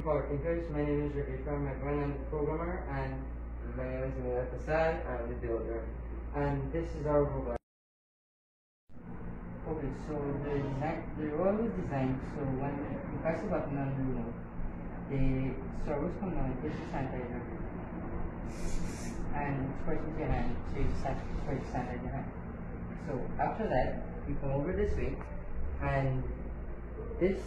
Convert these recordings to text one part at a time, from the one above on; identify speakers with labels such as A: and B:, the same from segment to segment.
A: Power Thinkers. My name is Ricky from McGrath. I'm the programmer, and
B: My name is Mila Pasad. I'm the builder.
A: this is our robot. Okay, so the robot was designed so when you press the button on the remote, the servos come down, push the sanitizer, and squirt with your hand, so you just squirt the sanitizer in your hand. So after that, you come over this way, and this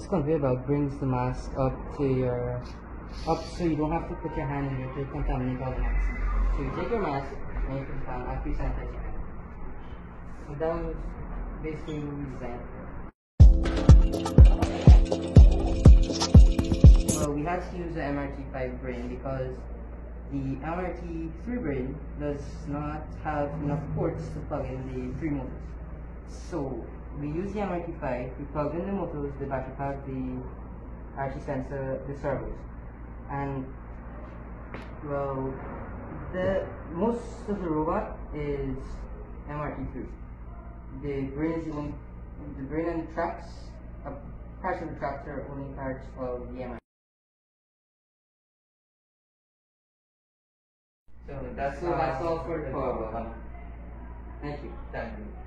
A: conveyor belt brings the mask up so you don't have to put your hand in it to contaminate all the mask. So you take your mask and you put it down after you sanitize your hand. So that was basically what we designed. Well, we had to use the MRT5 brain because the MRT3 brain does not have enough ports to plug in the 3 motors. So we use the MRT5, we plug in the motors, the battery pack, the RT sensor, the servos, and well, most of the robot is MRT3. The brain and the tracks, parts of the tracks are only parts of the MRT.
B: So that's all for the robot.
A: Thank you.
B: Thank you.